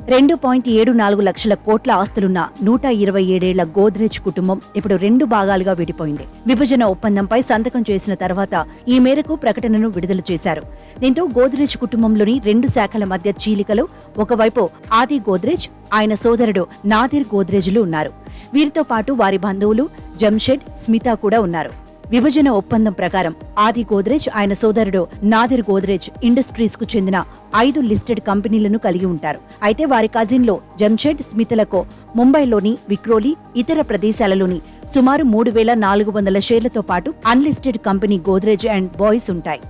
2.74 లక్షల కోట్ల ఆస్తులున్న 127 గోద్రేజ్ కుటుంబం ఇప్పుడు 2 భాగాలుగా విడిపోయింది. విభజన ఒప్పందంపై సంతకం చేసిన తర్వాత ఈ మేరకు ప్రకటనను విడుదల చేశారు. దీంతో గోద్రేజ్ కుటుంబంలోని 2 శాఖల మధ్య చీలికలు, ఒకవైపు ఆది గోద్రేజ్, ఆయన సోదరుడు నాదిర్ గోద్రేజ్లు ఉన్నారు. వీరితో పాటు వారి బంధువులు జంషెడ్, స్మిత కూడా ఉన్నారు. విభజన ఒప్పందం ప్రకారం ఆది గోద్రేజ్, ఆయన సోదరుడు నాదిర్ గోద్రేజ్ ఇండస్ట్రీస్ కు చెందిన 5 లిస్టెడ్ కంపెనీలను కలిగి ఉంటారు. అయితే వారి కజిన్లో జంషెడ్, స్మితలకు ముంబైలోని విక్రోలి, ఇతర ప్రదేశాలలోని సుమారు 3,400 షేర్లతో పాటు unlisted company Godrej and boys ఉంటాయి.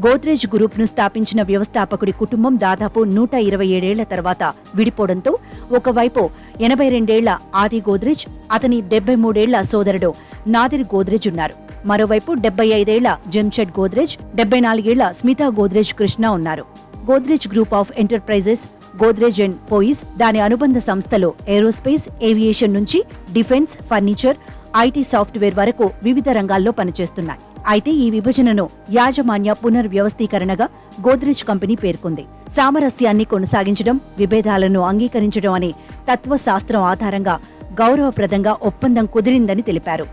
గోద్రేజ్ గ్రూప్ ను స్థాపించిన వ్యవస్థాపకుడి కుటుంబం దాదాపు 127 ఏళ్ల తర్వాత విడిపోవడంతో ఒకవైపు 82 ఏళ్ల ఆది గోద్రేజ్, అతని 73 ఏళ్ల సోదరుడు నాదిర్ గోద్రేజ్ ఉన్నారు. మరోవైపు 75 ఏళ్ల జంషెడ్ గోద్రేజ్, 74 ఏళ్ల స్మితా గోద్రేజ్ కృష్ణ ఉన్నారు. Godrej group of enterprises, Godrej and Boyce, దాని అనుబంధ సంస్థలు ఏరోస్పేస్, ఏవియేషన్ నుంచి డిఫెన్స్, ఫర్నిచర్, ఐటీ సాఫ్ట్వేర్ వరకు వివిధ రంగాల్లో పనిచేస్తున్నాయి. అయితే ఈ విభజనను యాజమాన్య పునర్వ్యవస్థీకరణగా గోద్రేజ్ కంపెనీ పేర్కొంది. సామరస్యాన్ని కొనసాగించడం, విభేదాలను అంగీకరించడం అనే తత్వశాస్త్రం ఆధారంగా గౌరవప్రదంగా ఒప్పందం కుదిరిందని తెలిపారు.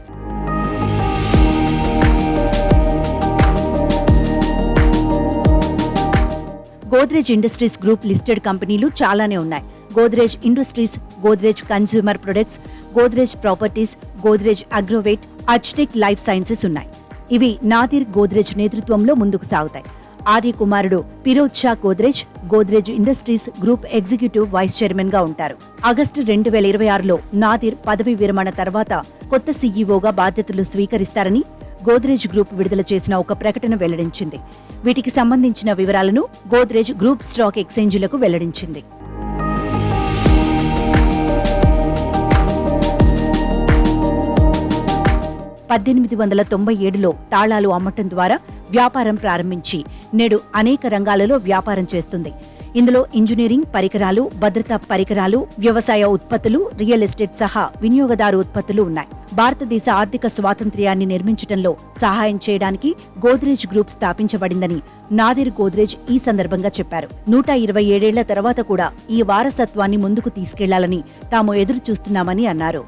గోద్రేజ్ ఇండస్ట్రీస్ గ్రూప్ లిస్టెడ్ కంపెనీలు చాలానే ఉన్నాయి. Godrej industries, Godrej consumer products, Godrej properties, Godrej Agrovet, Astec life sciences ఉన్నాయి. ఇవి నాదిర్ గోద్రేజ్ నేతృత్వంలో ముందుకు సాగుతాయి. ఆది కుమారుడు Firoz Shah Godrej, Godrej industries group executive vice chairman గా ఉంటారు. ఆగస్టు 2026లో నాదిర్ పదవి విరమణ తర్వాత కొత్త సీఈఓగా బాధ్యతలు స్వీకరిస్తారని గోద్రేజ్ గ్రూప్ విడుదల చేసిన ఒక ప్రకటన వెల్లడించింది. వీటికి సంబంధించిన వివరాలను గోద్రేజ్ గ్రూప్ స్టాక్ ఎక్స్చేంజీలకు వెల్లడించింది. 1897లో తాళాలు అమ్మటం ద్వారా వ్యాపారం ప్రారంభించి నేడు అనేక రంగాలలో వ్యాపారం చేస్తుంది. ఇందులో ఇంజనీరింగ్ పరికరాలు, భద్రతా పరికరాలు, వ్యవసాయ ఉత్పత్తులు, రియల్ ఎస్టేట్ సహా వినియోగదారు ఉత్పత్తులు ఉన్నాయి. భారతదేశ ఆర్థిక స్వాతంత్ర్యాన్ని నిర్మించడంలో సహాయం చేయడానికి గోద్రేజ్ గ్రూప్ స్థాపించబడిందని నాదిర్ గోద్రేజ్ ఈ సందర్భంగా చెప్పారు. 127 ఏళ్ల తర్వాత కూడా ఈ వారసత్వాన్ని ముందుకు తీసుకెళ్లాలని తాము ఎదురు చూస్తున్నామని అన్నారు.